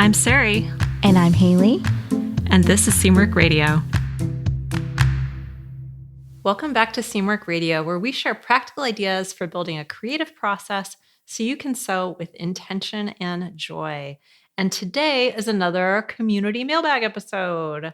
I'm Sarai. And I'm Haley. And this is Seamwork Radio. Welcome back to Seamwork Radio, where we share practical ideas for building a creative process so you can sew with intention and joy. And today is another community mailbag episode.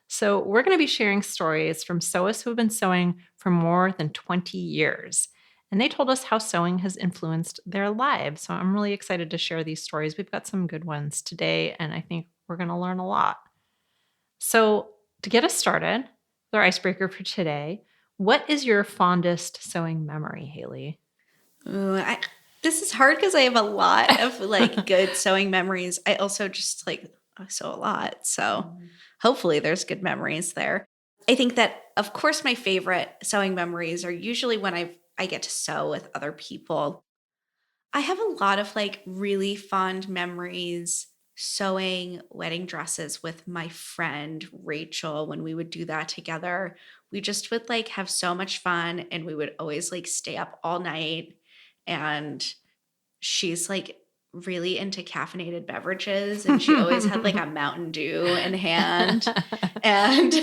So we're going to be sharing stories from sewists who have been sewing for more than 20 years. And they told us how sewing has influenced their lives. So I'm really excited to share these stories. We've got some good ones today, and I think we're going to learn a lot. So to get us started with our icebreaker for today, what is your fondest sewing memory, Haley? This is hard because I have a lot of good sewing memories. I also just sew a lot. So hopefully there's good memories there. I think that, of course, my favorite sewing memories are usually when I get to sew with other people. I have a lot of really fond memories sewing wedding dresses with my friend Rachel. When we would do that together, we just would have so much fun, and we would always stay up all night. And she's really into caffeinated beverages, and she always had a Mountain Dew in hand. And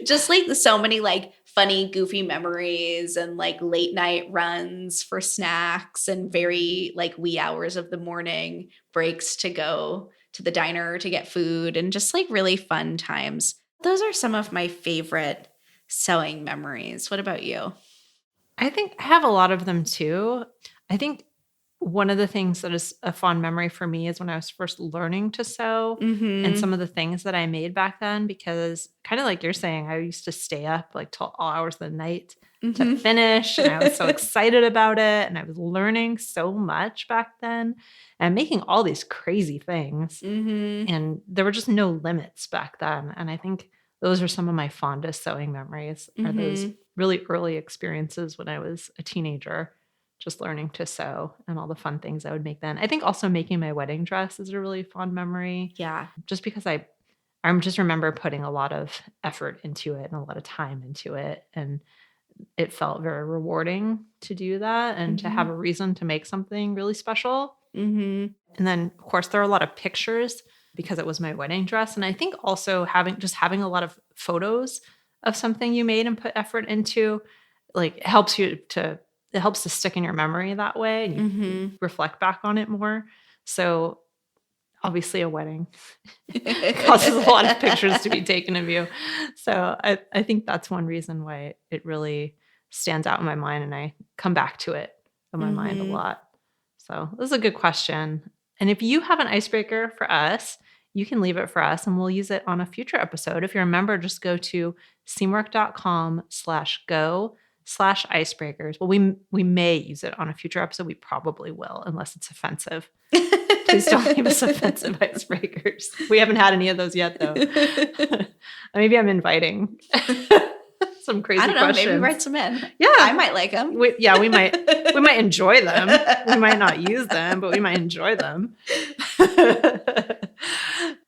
just so many funny, goofy memories, and late night runs for snacks, and very wee hours of the morning breaks to go to the diner to get food, and just really fun times. Those are some of my favorite sewing memories. What about you? I think I have a lot of them too. I think one of the things that is a fond memory for me is when I was first learning to sew and some of the things that I made back then, because kind of like you're saying, I used to stay up till all hours of the night to finish. And I was so excited about it. And I was learning so much back then and making all these crazy things. And there were just no limits back then. And I think those are some of my fondest sewing memories, are those really early experiences when I was a teenager, just learning to sew and all the fun things I would make then. I think also making my wedding dress is a really fond memory. Yeah. Just because I just remember putting a lot of effort into it and a lot of time into it. And it felt very rewarding to do that and to have a reason to make something really special. And then, of course, there are a lot of pictures because it was my wedding dress. And I think also having a lot of photos of something you made and put effort into, helps to stick in your memory that way, and you reflect back on it more. So obviously a wedding causes a lot of pictures to be taken of you. So I think that's one reason why it really stands out in my mind, and I come back to it in my mind a lot. So this is a good question. And if you have an icebreaker for us, you can leave it for us and we'll use it on a future episode. If you're a member, just go to seamwork.com/go/icebreakers. Well, we may use it on a future episode. We probably will, unless it's offensive. Please don't leave us offensive icebreakers. We haven't had any of those yet, though. Maybe I'm inviting some crazy questions. I don't know. Maybe write some in. Yeah, I might like them. We might enjoy them. We might not use them, but we might enjoy them.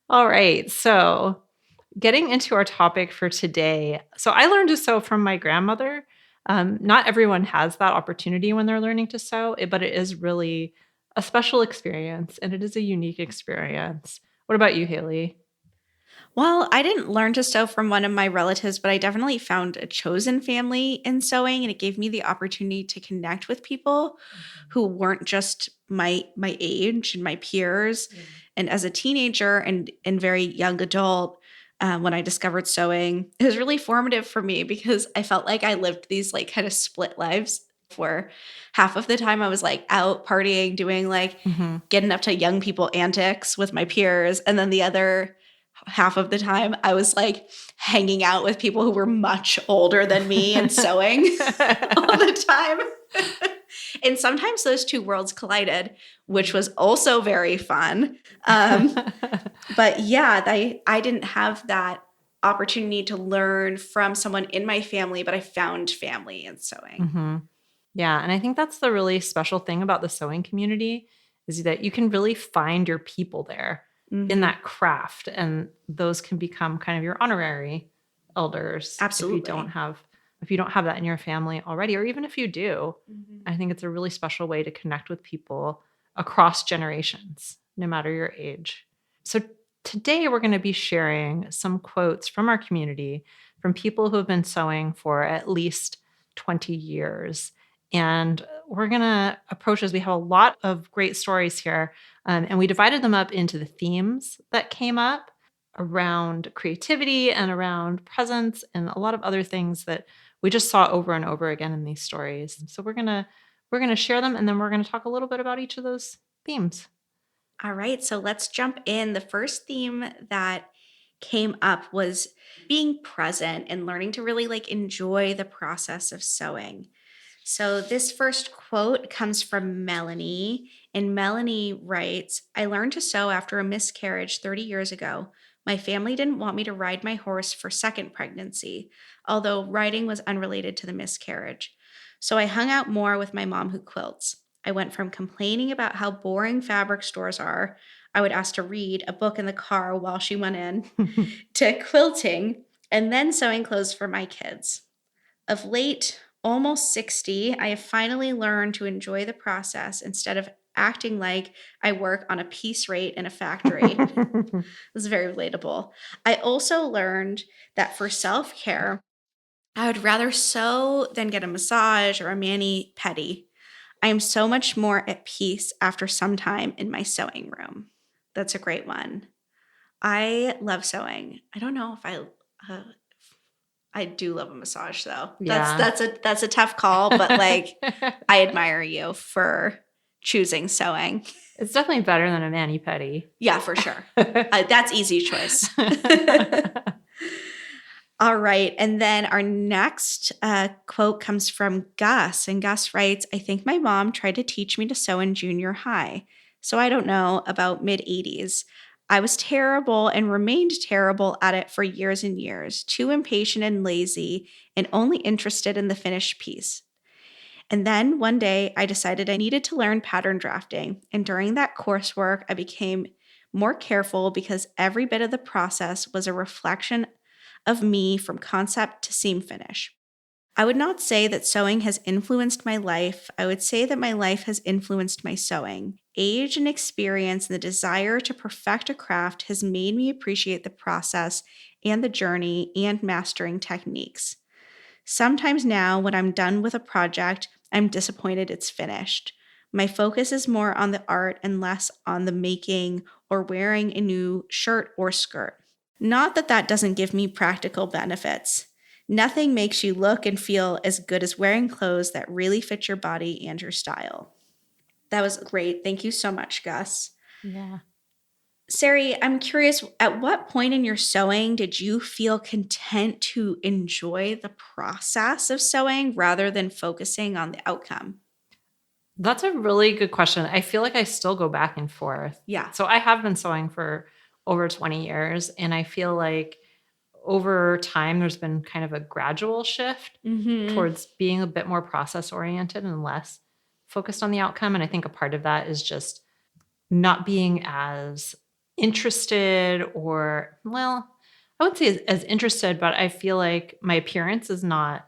All right. So getting into our topic for today. So I learned to sew from my grandmother. Not everyone has that opportunity when they're learning to sew, but it is really a special experience, and it is a unique experience. What about you, Haley? Well, I didn't learn to sew from one of my relatives, but I definitely found a chosen family in sewing, and it gave me the opportunity to connect with people who weren't just my age and my peers. And as a teenager and very young adult, when I discovered sewing, it was really formative for me because I felt like I lived these kind of split lives, where half of the time I was out partying, doing getting up to young people antics with my peers. And then the other half of the time I was hanging out with people who were much older than me and sewing all the time. And sometimes those two worlds collided, which was also very fun. But yeah, I didn't have that opportunity to learn from someone in my family, but I found family in sewing. Yeah. And I think that's the really special thing about the sewing community, is that you can really find your people there in that craft. And those can become kind of your honorary elders. Absolutely. If you don't have that in your family already, or even if you do, I think it's a really special way to connect with people across generations. no matter your age. So today we're going to be sharing some quotes from our community from people who have been sewing for at least 20 years. And we're going to approach this. We have a lot of great stories here, and we divided them up into the themes that came up around creativity and around presence and a lot of other things that we just saw over and over again in these stories. So we're going to share them, and then we're going to talk a little bit about each of those themes. All right, so let's jump in. The first theme that came up was being present and learning to really enjoy the process of sewing. So, this first quote comes from Melanie, and Melanie writes, I learned to sew after a miscarriage 30 years ago. My family didn't want me to ride my horse for second pregnancy, although riding was unrelated to the miscarriage. So, I hung out more with my mom who quilts. I went from complaining about how boring fabric stores are, I would ask to read a book in the car while she went in, to quilting and then sewing clothes for my kids. Of late, almost 60, I have finally learned to enjoy the process instead of acting like I work on a piece rate in a factory. This is very relatable. I also learned that for self care, I would rather sew than get a massage or a mani pedi. I am so much more at peace after some time in my sewing room. That's a great one. I love sewing. I don't know if uh, I do love a massage though. Yeah. That's a tough call, but I admire you for choosing sewing. It's definitely better than a mani-pedi. Yeah, for sure. That's easy choice. All right. And then our next quote comes from Gus. And Gus writes, I think my mom tried to teach me to sew in junior high. So I don't know, about mid 80s. I was terrible and remained terrible at it for years and years, too impatient and lazy, and only interested in the finished piece. And then one day I decided I needed to learn pattern drafting. And during that coursework, I became more careful because every bit of the process was a reflection of me from concept to seam finish. I would not say that sewing has influenced my life. I would say that my life has influenced my sewing. Age and experience and the desire to perfect a craft has made me appreciate the process and the journey and mastering techniques. Sometimes now, when I'm done with a project, I'm disappointed it's finished. My focus is more on the art and less on the making or wearing a new shirt or skirt. Not that that doesn't give me practical benefits. Nothing makes you look and feel as good as wearing clothes that really fit your body and your style. That was great. Thank you so much, Gus. Yeah. Sari, I'm curious, at what point in your sewing did you feel content to enjoy the process of sewing rather than focusing on the outcome? That's a really good question. I feel like I still go back and forth. Yeah. So I have been sewing for over 20 years, and I feel like over time there's been kind of a gradual shift Mm-hmm. towards being a bit more process oriented and less focused on the outcome. And I think a part of that is just not being as interested, or, well, I would say as interested, but I feel like my appearance is not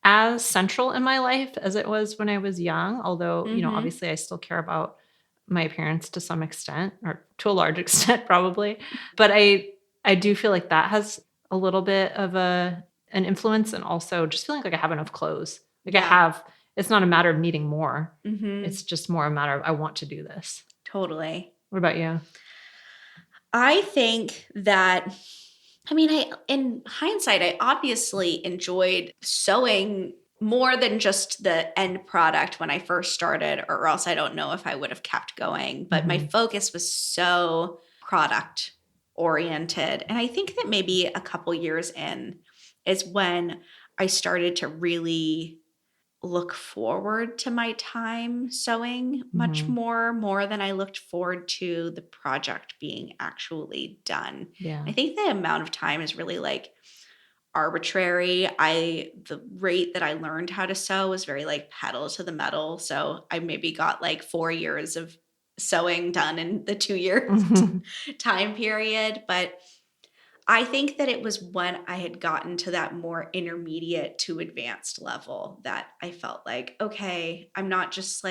as central in my life as it was when I was young. Although, Mm-hmm. obviously I still care about my appearance to some extent, or to a large extent probably. But I do feel like that has a little bit of an influence, and also just feeling like I have enough clothes. Like I Yeah. have, it's not a matter of needing more. Mm-hmm. It's just more a matter of I want to do this. Totally. What about you? I think that, in hindsight, I obviously enjoyed sewing more than just the end product when I first started, or else I don't know if I would have kept going. But my Mhm. focus was so product oriented. And I think that maybe a couple years in is when I started to really look forward to my time sewing much Mhm. more than I looked forward to the project being actually done. Yeah. I think the amount of time is really arbitrary. The rate that I learned how to sew was very pedal to the metal. So I maybe got 4 years of sewing done in the 2 year Mhm. time period, but I think that it was when I had gotten to that more intermediate to advanced level that I felt like, okay, I'm not just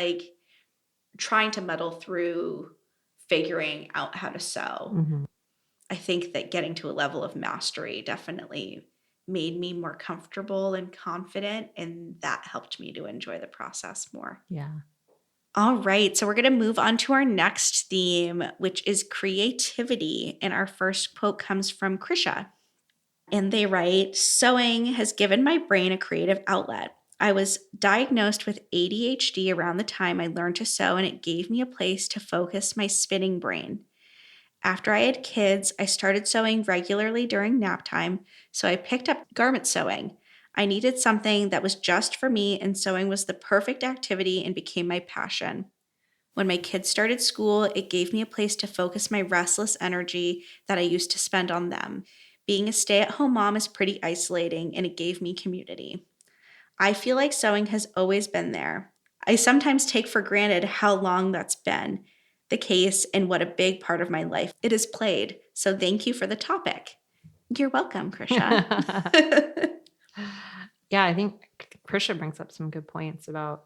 trying to muddle through figuring out how to sew. Mhm. I think that getting to a level of mastery definitely made me more comfortable and confident, and that helped me to enjoy the process more. Yeah. All right, so we're going to move on to our next theme, which is creativity. And our first quote comes from Krisha. And they write, sewing has given my brain a creative outlet. I was diagnosed with ADHD around the time I learned to sew, and it gave me a place to focus my spinning brain. After I had kids, I started sewing regularly during nap time, so I picked up garment sewing. I needed something that was just for me, and sewing was the perfect activity and became my passion. When my kids started school, it gave me a place to focus my restless energy that I used to spend on them. Being a stay at home mom is pretty isolating, and it gave me community. I feel like sewing has always been there. I sometimes take for granted how long that's been the case and what a big part of my life it has played. So thank you for the topic. You're welcome, Krisha. Yeah, I think Krisha brings up some good points about,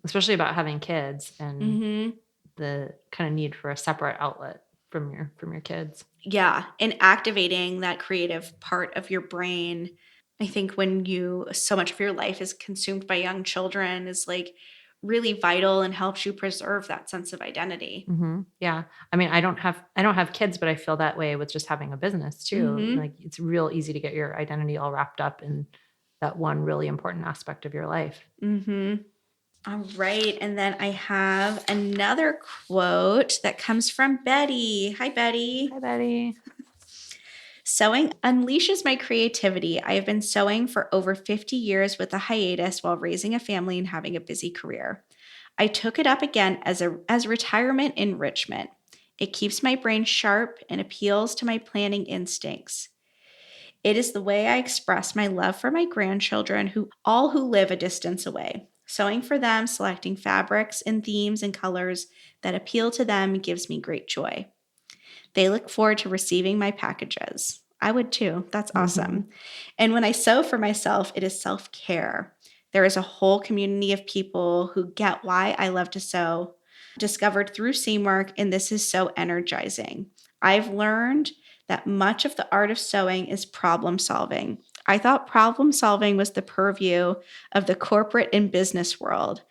especially about having kids and hmm the kind of need for a separate outlet from your kids. Yeah, and activating that creative part of your brain. I think when so much of your life is consumed by young children is like really vital and helps you preserve that sense of identity. Yeah. I mean, I don't have kids, but I feel that way with just having a business too. hmm Like it's real easy to get your identity all wrapped up in that one really important aspect of your life. hmm All right. And then I have another quote that comes from Betty. Hi, Betty. Hi, Betty. Sewing unleashes my creativity. I have been sewing for over 50 years with a hiatus while raising a family and having a busy career. I took it up again as retirement enrichment. It keeps my brain sharp and appeals to my planning instincts. It is the way I express my love for my grandchildren who live a distance away. Sewing for them, selecting fabrics and themes and colors that appeal to them gives me great joy. They look forward to receiving my packages. I would too. That's hmm awesome. And when I sew for myself, it is self-care. There is a whole community of people who get why I love to sew, discovered through Seamwork, and this is so energizing. I've learned that much of the art of sewing is problem solving. I thought problem solving was the purview of the corporate and business world,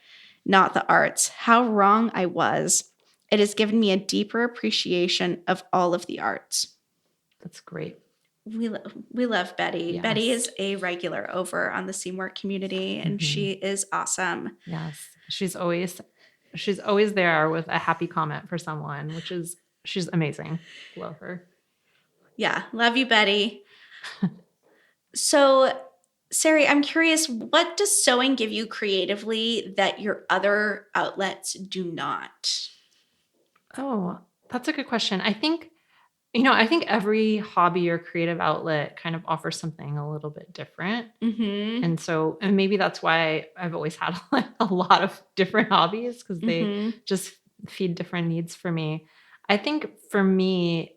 not the arts. How wrong I was. It has given me a deeper appreciation of all of the arts. That's great. We love Betty. Betty Yes. is a regular over on the Seamwork community, and hmm she is awesome. Yes. She's always there with a happy comment for someone, she's amazing. Love her. Yeah, love you, Betty. So, Sari, I'm curious, what does sewing give you creatively that your other outlets do not? Oh, that's a good question. I think every hobby or creative outlet kind of offers something a little bit different. Mm-hmm. And maybe that's why I've always had a lot of different hobbies because they Mm-hmm. just feed different needs for me. I think for me,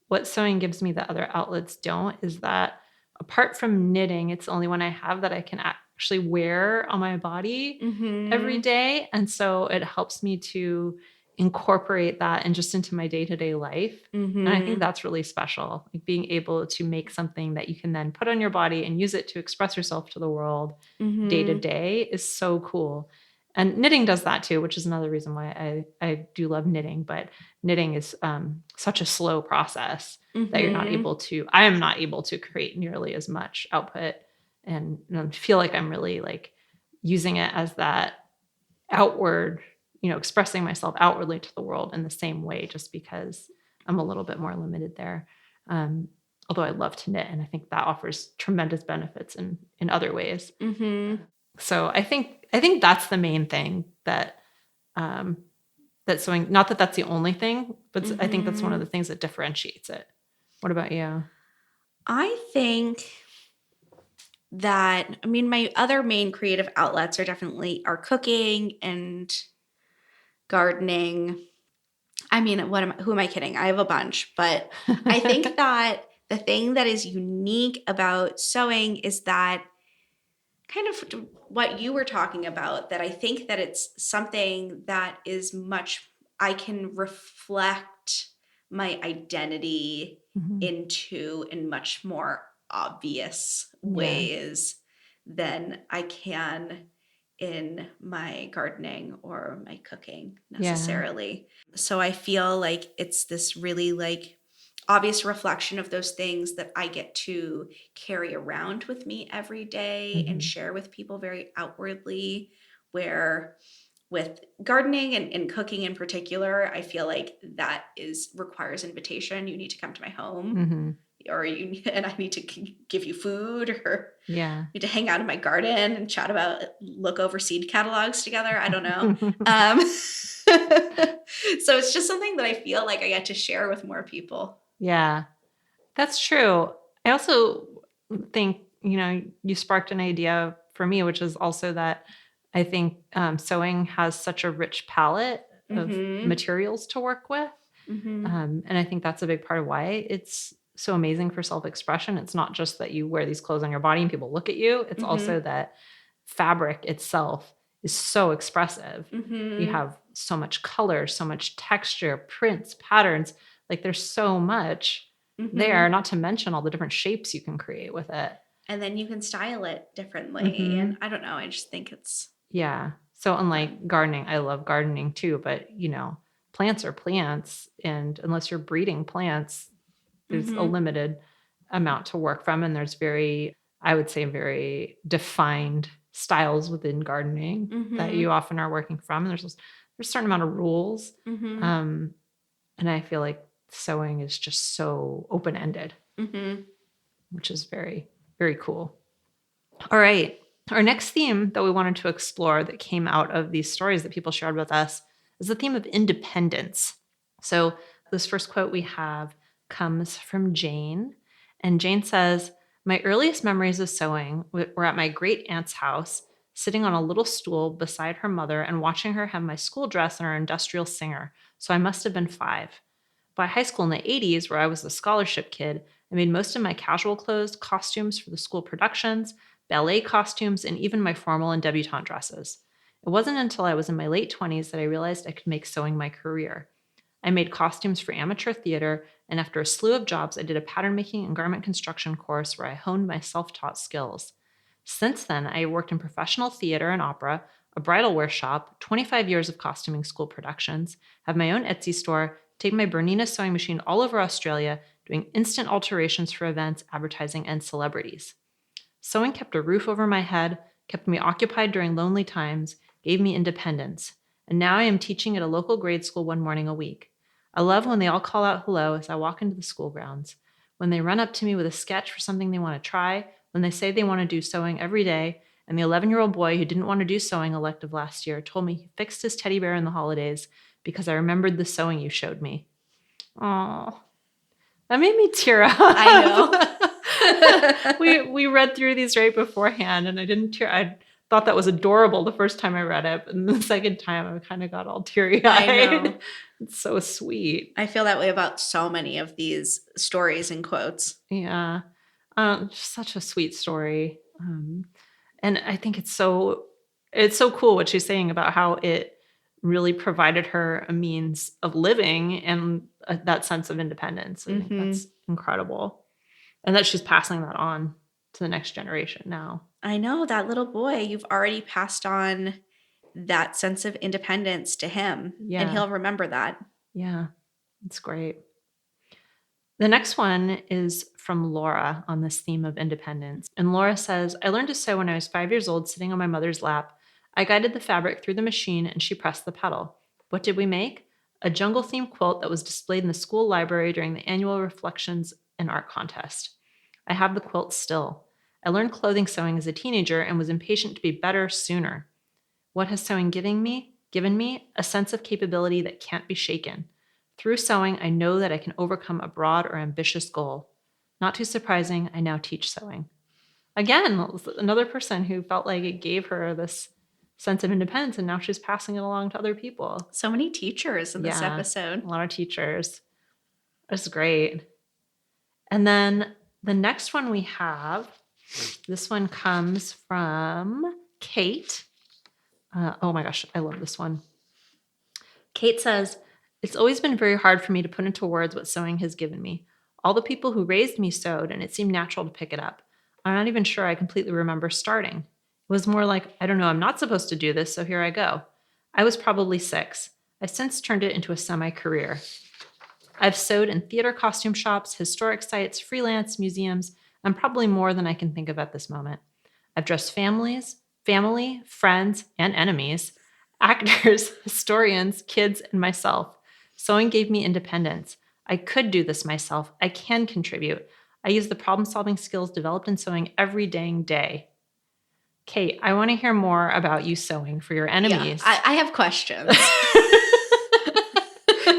what sewing gives me that other outlets don't is that apart from knitting, it's the only one I have that I can actually wear on my body every Mm-hmm. day. And so it helps me to incorporate that and just into my day-to-day life. And I think Mm-hmm. that's really special. Like being able to make something that you can then put on your body and use it to express yourself to the world day to Mm-hmm. day is so cool. And knitting does that too, which is another reason why I do love knitting. But knitting is such a slow process that Mm-hmm. I am not able to create nearly as much output and feel like I'm really like using it as that outward, expressing myself outwardly to the world in the same way, just because I'm a little bit more limited there. Um, Although I love to knit, and I think that offers tremendous benefits in other ways. Mm-hmm. So I think that's the main thing um, that sewing. Not that that's the only thing, but I think that's one Mm-hmm. of the things that differentiates it. What about you? I think that, I mean, my other main creative outlets are definitely are cooking and gardening. I mean, who am I kidding? I have a bunch, but I think that the thing that is unique about sewing is that kind of what you were talking about, that I think that it's something that is much I can reflect my identity Mhm. in much more obvious Yeah. ways than I can in my gardening or my cooking Yeah. necessarily. So I feel like it's this really like obvious reflection of those things that I get to carry around with me every day and Mhm. share with people very outwardly, where with gardening and cooking in particular, I feel like that is requires invitation. You need to come to my home, Mhm. or and I need to give you food, or Yeah. need to hang out in my garden and chat about look over seed catalogs together. I don't know. So it's just something that I feel like I get to share with more people. Yeah. That's true. I also think, you sparked an idea for me, which is also that I think sewing has such a rich palette of Mhm. materials to work with. Mhm. And I think that's a big part of why it's so amazing for self expression. It's not just that you wear these clothes on your body and people look at you, it's also Mhm. that fabric itself is so expressive. You Mhm. have so much color, so much texture, prints, patterns. Like there's so much there, Mhm. not to mention all the different shapes you can create with it. And then you can style it differently. And Mhm. I don't know, I just think it's Yeah. So fun. unlike gardening, I love gardening too, but plants are plants. And unless you're breeding plants, there's a Mhm. limited amount to work from. And there's I would say, very defined styles within gardening that you Mhm. often are working from. And there's a certain amount of rules. Mhm. Um, and I feel like sewing is just so open ended, Mhm. which is very, very cool. All right. Our next theme that we wanted to explore that came out of these stories that people shared with us is the theme of independence. So, this first quote we have comes from Jane. And Jane says, "My earliest memories of sewing were at my great aunt's house, sitting on a little stool beside her mother and watching her hem my school dress and her industrial singer. So, I must have been 5. By high school in the 80s, where I was the scholarship kid, I made most of my casual clothes, costumes for the school productions, ballet costumes, and even my formal and debutante dresses. It wasn't until I was in my late 20s that I realized I could make sewing my career. I made costumes for amateur theater, and after a slew of jobs, I did a pattern making and garment construction course where I honed my self taught skills. Since then, I worked in professional theater and opera, a bridal wear shop, 25 years of costuming school productions, have my own Etsy store, take my Bernina sewing machine all over Australia, doing instant alterations for events, advertising, and celebrities. Sewing kept a roof over my head, kept me occupied during lonely times, gave me independence. And now I am teaching at a local grade school one morning a week. I love when they all call out hello as I walk into the school grounds, when they run up to me with a sketch for something they want to try, when they say they want to do sewing every day, and the 11-year-old boy who didn't want to do sewing elective last year told me he fixed his teddy bear in the holidays because I remembered the sewing you showed me. Oh, that made me tear I know. up. We read through these right beforehand, and I didn't tear. I thought that was adorable the first time I read it, and the second time I kind of got all teary I eyed. know. It's so sweet. I feel that way about so many of these stories and quotes. Yeah, just such a sweet story. And I think it's so cool what she's saying about how it really provided her a means of living and that sense of independence. I think that's Mhm. incredible. And that she's passing that on to the next generation now. I know that little boy, you've already passed on that sense of independence to him, and Yeah. he'll remember that. Yeah. It's great. The next one is from Laura on this theme of independence. And Laura says, I learned to sew when I was 5 years old, sitting on my mother's lap. I guided the fabric through the machine and she pressed the pedal. What did we make? A jungle themed quilt that was displayed in the school library during the annual Reflections and Art Contest. I have the quilt still. I learned clothing sewing as a teenager and was impatient to be better sooner. What has sewing given me? Given me a sense of capability that can't be shaken. Through sewing, I know that I can overcome a broad or ambitious goal. Not too surprising, I now teach sewing. Again, another person who felt like it gave her this sense of independence, and now she's passing it along to other people. So many teachers in this Yeah, a episode. lot of teachers. It's great. And then the next one we have, this one comes from Kate. Oh my gosh, I love this one. Kate says, It's always been very hard for me to put into words what sewing has given me. All the people who raised me sewed, and it seemed natural to pick it up. I'm not even sure I completely remember starting. It was more like, I don't know, I'm not supposed to do this, so here I go. I was probably 6. I've since turned it into a semi-career. I've sewed in theater costume shops, historic sites, freelance, museums, and probably more than I can think of at this moment. I've dressed family, friends, and enemies, actors, historians, kids, and myself. Sewing gave me independence. I could do this myself. I can contribute. I use the problem-solving skills developed in sewing every dang day. Kate, I want to hear more about you sewing for your enemies. Yeah, I have questions.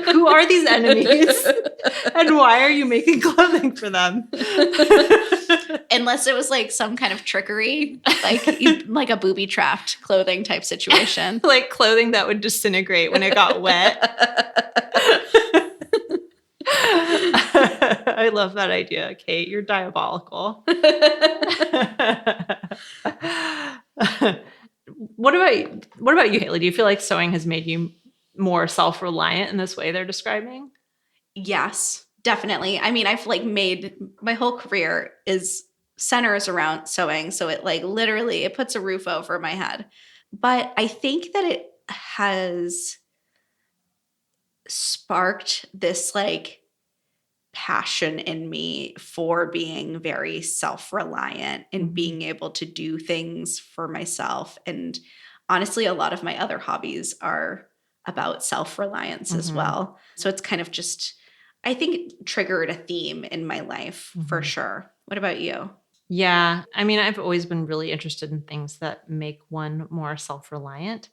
Who are these enemies? And why are you making clothing for them? Unless it was like some kind of trickery, like a booby-trapped clothing type situation. Like clothing that would disintegrate when it got wet. I love that idea, Kate. You're diabolical. What about you, Haley? Do you feel like sewing has made you more self-reliant in this way they're describing? Yes, definitely. I mean, I've like made my whole career centers around sewing. So it like literally it puts a roof over my head. But I think that it has sparked this like passion in me for being very self-reliant and being able to do things for myself. And honestly, a lot of my other hobbies are about self-reliance as well. So it's kind of just, I think it triggered a theme in my life for sure. What about you? Yeah. I mean, I've always been really interested in things that make one more self-reliant.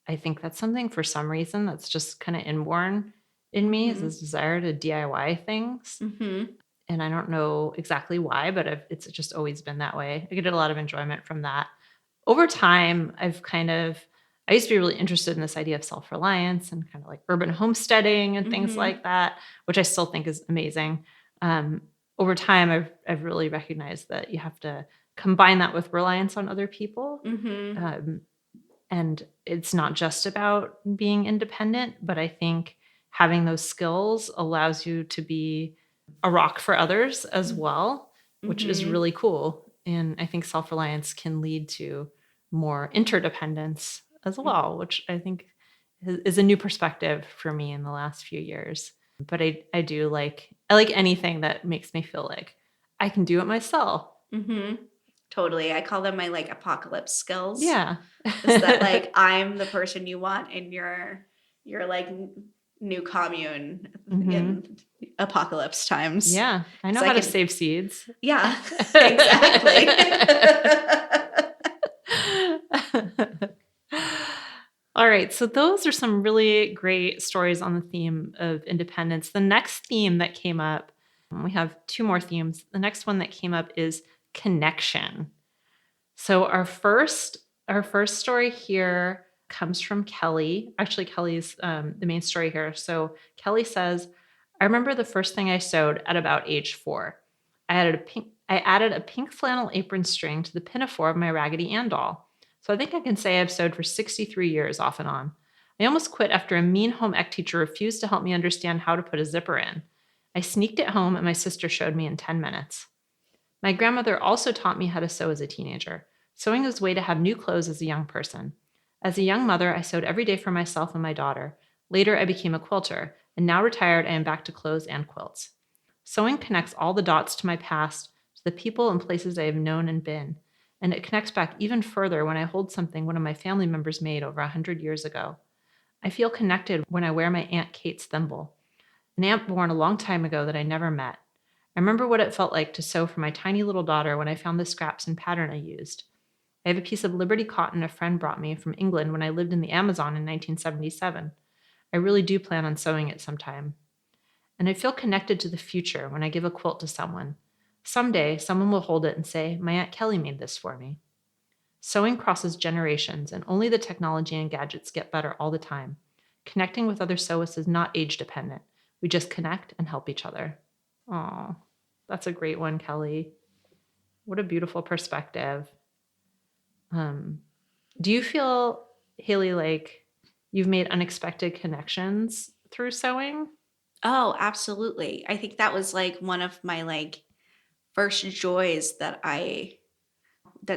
I think that's something for some reason that's just kind of inborn in me is this desire to DIY things. And I don't know exactly why, but it's just always been that way. I get a lot of enjoyment from that. Over time, I used to be really interested in this idea of self-reliance and kind of like urban homesteading and things like that, which I still think is amazing. Over time, I've really recognized that you have to combine that with reliance on other people. And it's not just about being independent, but I think having those skills allows you to be a rock for others as well, which is really cool. And I think self-reliance can lead to more interdependence as well, which I think is a new perspective for me in the last few years. But I like anything that makes me feel like I can do it myself. Totally. I call them my like apocalypse skills. Yeah. Is that like I'm the person you want in your like new commune in apocalypse times. Yeah. I know how to save seeds. Yeah, exactly. All right. So those are some really great stories on the theme of independence. The next theme that came up, we have 2 more themes. The next one that came up is connection. So our first story here comes from Kelly. Actually, Kelly's the main story here. So Kelly says, I remember the first thing I sewed at about age 4. I added a pink flannel apron string to the pinafore of my Raggedy Ann doll. So I think I can say I've sewed for 63 years off and on. I almost quit after a mean home ec teacher refused to help me understand how to put a zipper in. I sneaked it home and my sister showed me in 10 minutes. My grandmother also taught me how to sew as a teenager. Sewing was a way to have new clothes as a young person. As a young mother, I sewed every day for myself and my daughter. Later, I became a quilter, and now retired, I am back to clothes and quilts. Sewing connects all the dots to my past, to the people and places I have known and been, and it connects back even further when I hold something one of my family members made over 100 years ago. I feel connected when I wear my Aunt Kate's thimble, an aunt born a long time ago that I never met. I remember what it felt like to sew for my tiny little daughter when I found the scraps and pattern I used. I have a piece of Liberty cotton a friend brought me from England when I lived in the Amazon in 1977. I really do plan on sewing it sometime. And I feel connected to the future when I give a quilt to someone. Someday, someone will hold it and say, my Aunt Kelly made this for me. Sewing crosses generations, and only the technology and gadgets get better all the time. Connecting with other sewists is not age dependent. We just connect and help each other. Oh, that's a great one, Kelly. What a beautiful perspective. Do you feel, Haley, like you've made unexpected connections through sewing? Oh, absolutely. I think that was like one of my like first joys that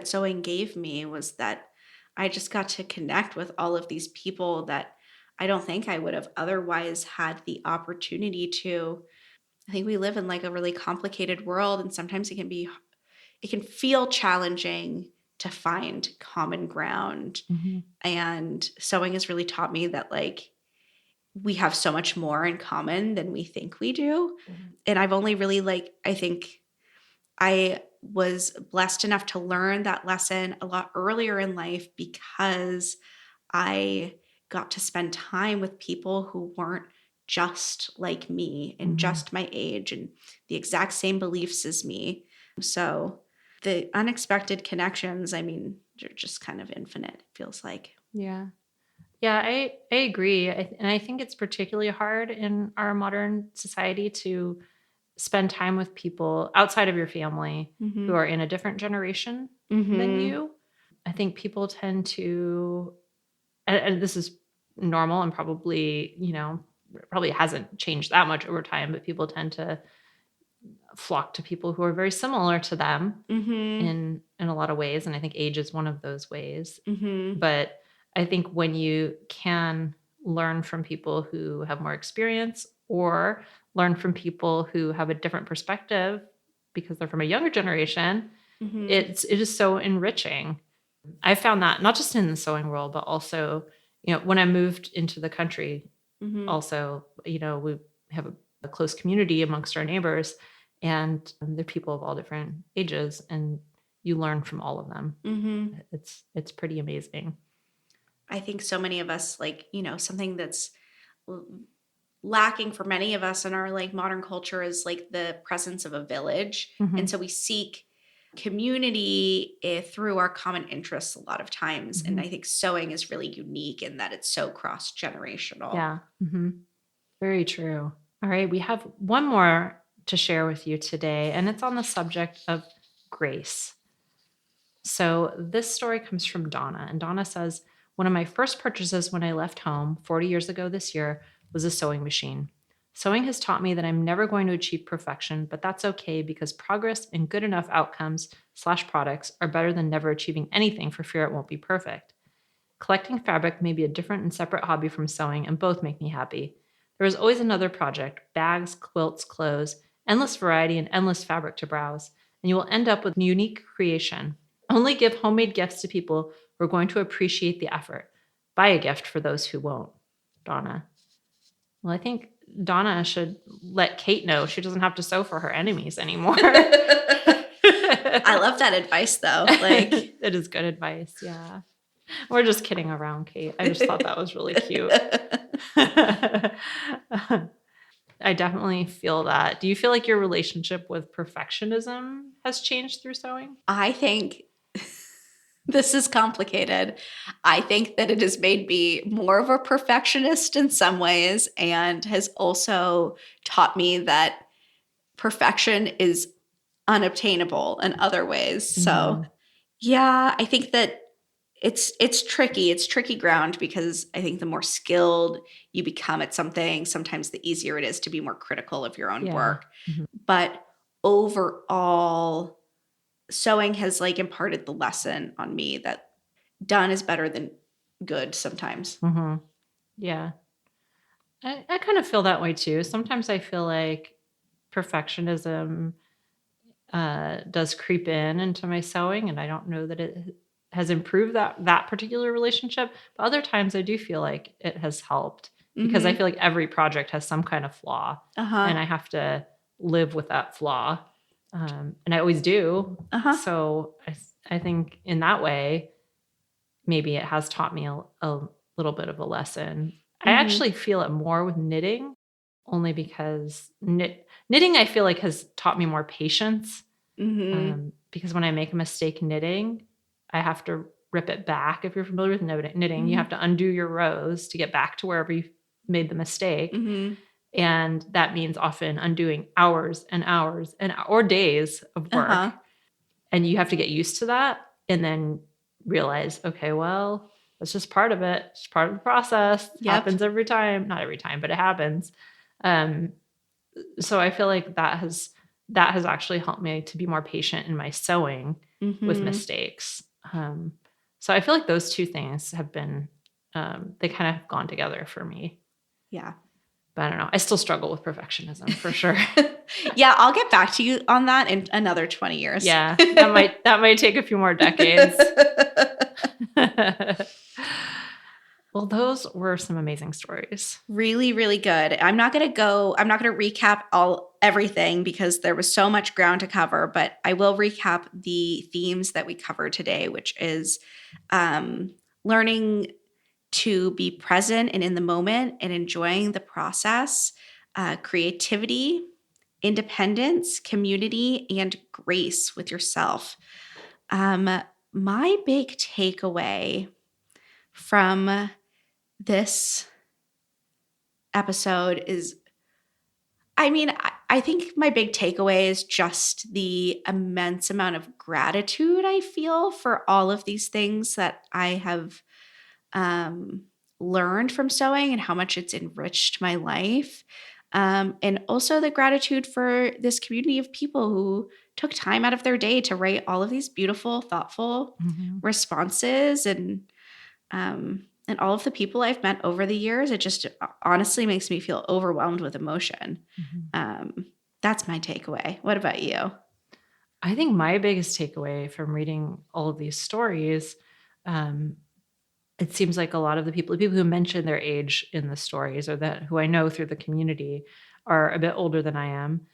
sewing gave me was that I just got to connect with all of these people that I don't think I would have otherwise had the opportunity to. I think we live in like a really complicated world and sometimes it can feel challenging to find common ground. Mhm. And sewing has really taught me that like we have so much more in common than we think we do. And I've only really like I think I was blessed enough to learn that lesson a lot earlier in life because I got to spend time with people who weren't just like me and Mhm. just my age and the exact same beliefs as me. So the unexpected connections, I mean, they're just kind of infinite, it feels like. Yeah. Yeah, I agree, and I think it's particularly hard in our modern society to spend time with people outside of your family who Mhm. are in a different generation than Mhm. you. I think people tend to, and this is normal and probably, probably hasn't changed that much over time, but people tend to flock to people who are very similar to them Mhm. in a lot of ways, and I think age is one of those ways. Mhm. But I think when you can learn from people who have more experience or learn from people who have a different perspective because they're from a younger generation, Mhm. it is so enriching. I found that not just in the sewing world, but also, when I moved into the country, Mhm. also, we have a close community amongst our neighbors, and they're people of all different ages, and you learn from all of them. Mhm. It's pretty amazing. I think so many of us like, something that's l- lacking for many of us in our like modern culture is like the presence of a village. And Mhm, so we seek community through our common interests a lot of times. And mhm. I think sewing is really unique in that it's so cross generational. Yeah, mhm. Very true. All right, we have one more to share with you today, and it's on the subject of grace. So this story comes from Donna, and Donna says, "One of my first purchases when I left home 40 years ago this year was a sewing machine. Sewing has taught me that I'm never going to achieve perfection, but that's okay because progress and good enough outcomes/ products are better than never achieving anything for fear it won't be perfect. Collecting fabric may be a different and separate hobby from sewing, and both make me happy. There is always another project bags, quilts, clothes, endless variety, and endless fabric to browse, and you will end up with unique creation. Only give homemade gifts to people who are going to appreciate the effort. Buy a gift for those who won't." Donna. Well, I think Donna should let Kate know she doesn't have to sew for her enemies anymore. I love that advice though. Like, It is good advice. Yeah. We're just kidding around, Kate. I just thought that was really cute. I definitely feel that. Do you feel like your relationship with perfectionism has changed through sewing? I think this is complicated. I think that it has made me more of a perfectionist in some ways and has also taught me that perfection is unobtainable in other ways. So, Mhm. yeah, I think that it's tricky. It's tricky ground because I think the more skilled you become at something, sometimes the easier it is to be more critical of your own Yeah. work. Mhm. But overall, sewing has like imparted the lesson on me that done is better than good sometimes. Mhm. Yeah. I kind of feel that way too. Sometimes I feel like perfectionism does creep into my sewing, and I don't know that it has improved that particular relationship. But other times, I do feel like it has helped because I Mhm. feel like every project has some kind of flaw, Uh-huh. and I have to live with that flaw, and I always do. Uh-huh. So I think in that way, maybe it has taught me a little bit of a lesson. I Mhm. actually feel it more with knitting, only because knitting I feel like has taught me more patience, Mhm. because when I make a mistake knitting, I have to rip it back. If you're familiar with knitting, you have Mhm. to undo your rows to get back to wherever you made the mistake, Mhm. and that means often undoing hours and hours or days of work, Uh-huh. and you have to get used to that and then realize, "Okay, well, That's just part of it. It's part of the process. It Yep. happens every time. Not every time, but it happens. So I feel like that has actually helped me to be more patient in my sewing with mistakes. So I feel like those two things have been, they kind of have gone together for me. Yeah. But I don't know. I still struggle with perfectionism for sure. Yeah, I'll get back to you on that in another 20 years. Yeah, that might take a few more decades. Well, those were some amazing stories. Really, really good. I'm not going to recap everything because there was so much ground to cover, but I will recap the themes that we covered today, which is learning to be present and in the moment and enjoying the process, creativity, independence, community, and grace with yourself. My big takeaway from this episode is, I think my big takeaway is just the immense amount of gratitude I feel for all of these things that I have learned from sewing and how much it's enriched my life. And also the gratitude for this community of people who took time out of their day to write all of these beautiful, thoughtful responses, and all of the people I've met over the years. It just honestly makes me feel overwhelmed with emotion. That's my takeaway. What about you? I think my biggest takeaway from reading all of these stories, it seems like a lot of the people who mention their age in the stories, or that who I know through the community, are a bit older than I am.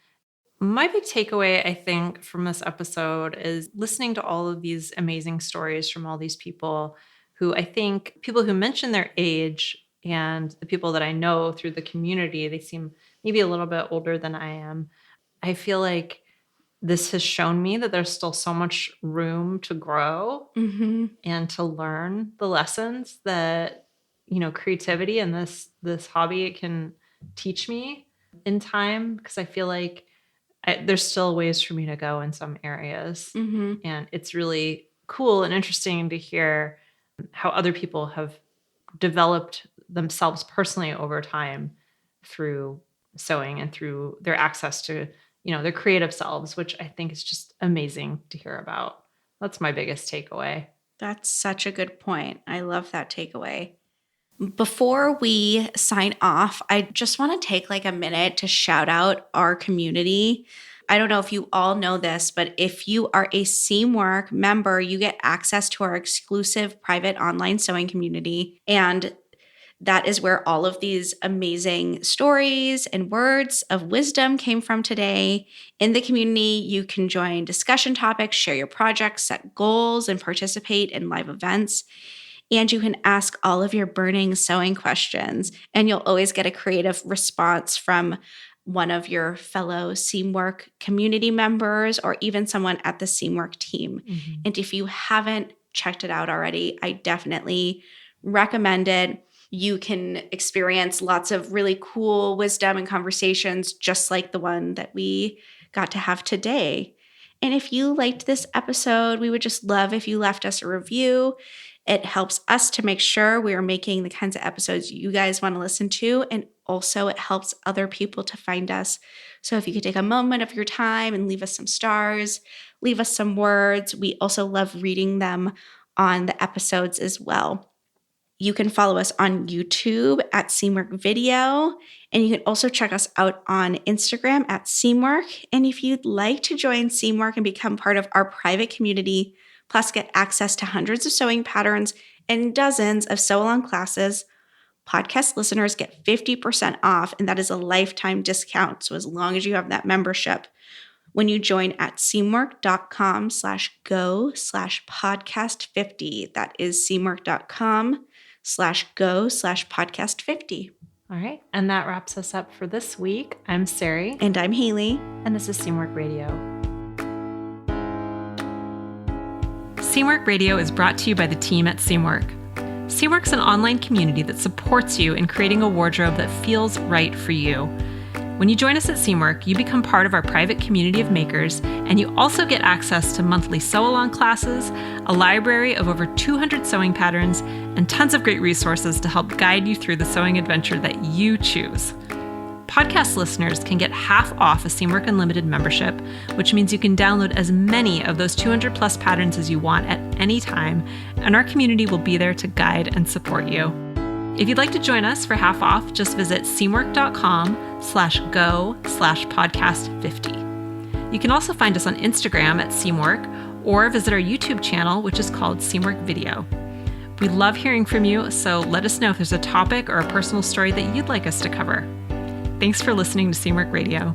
My big takeaway, I think, from this episode is listening to all of these amazing stories from all these people who, I think, people who mention their age and the people that I know through the community, they seem maybe a little bit older than I am. I feel like this has shown me that there's still so much room to grow and to learn the lessons that, creativity and this hobby can teach me in time, because I feel like there's still ways for me to go in some areas. And it's really cool and interesting to hear how other people have developed themselves personally over time through sewing and through their access to, their creative selves, which I think is just amazing to hear about. That's my biggest takeaway. That's such a good point. I love that takeaway. Before we sign off, I just want to take a minute to shout out our community. I don't know if you all know this, but if you are a Seamwork member, you get access to our exclusive private online sewing community. And that is where all of these amazing stories and words of wisdom came from today. In the community, you can join discussion topics, share your projects, set goals, and participate in live events. And you can ask all of your burning sewing questions, and you'll always get a creative response from one of your fellow Seamwork community members or even someone at the Seamwork team. And if you haven't checked it out already, I definitely recommend it. You can experience lots of really cool wisdom and conversations just like the one that we got to have today. And if you liked this episode, we would just love if you left us a review. It helps us to make sure we are making the kinds of episodes you guys want to listen to. And also it helps other people to find us. So if you could take a moment of your time and leave us some stars, leave us some words. We also love reading them on the episodes as well. You can follow us on YouTube at Seamwork Video, and you can also check us out on Instagram at Seamwork. And if you'd like to join Seamwork and become part of our private community, plus get access to hundreds of sewing patterns and dozens of sew-along classes, podcast listeners get 50% off, and that is a lifetime discount. So as long as you have that membership, when you join at seamwork.com/go/podcast50, that is seamwork.com/go/podcast50. All right. And that wraps us up for this week. I'm Sarai. And I'm Haley. And this is Seamwork Radio. Seamwork Radio is brought to you by the team at Seamwork. Seamwork's an online community that supports you in creating a wardrobe that feels right for you. When you join us at Seamwork, you become part of our private community of makers, and you also get access to monthly sew-along classes, a library of over 200 sewing patterns, and tons of great resources to help guide you through the sewing adventure that you choose. Podcast listeners can get half off a Seamwork Unlimited membership, which means you can download as many of those 200 plus patterns as you want at any time, and our community will be there to guide and support you. If you'd like to join us for half off, just visit seamwork.com/go/podcast50. You can also find us on Instagram at Seamwork or visit our YouTube channel, which is called Seamwork Video. We love hearing from you, so let us know if there's a topic or a personal story that you'd like us to cover. Thanks for listening to Seamwork Radio.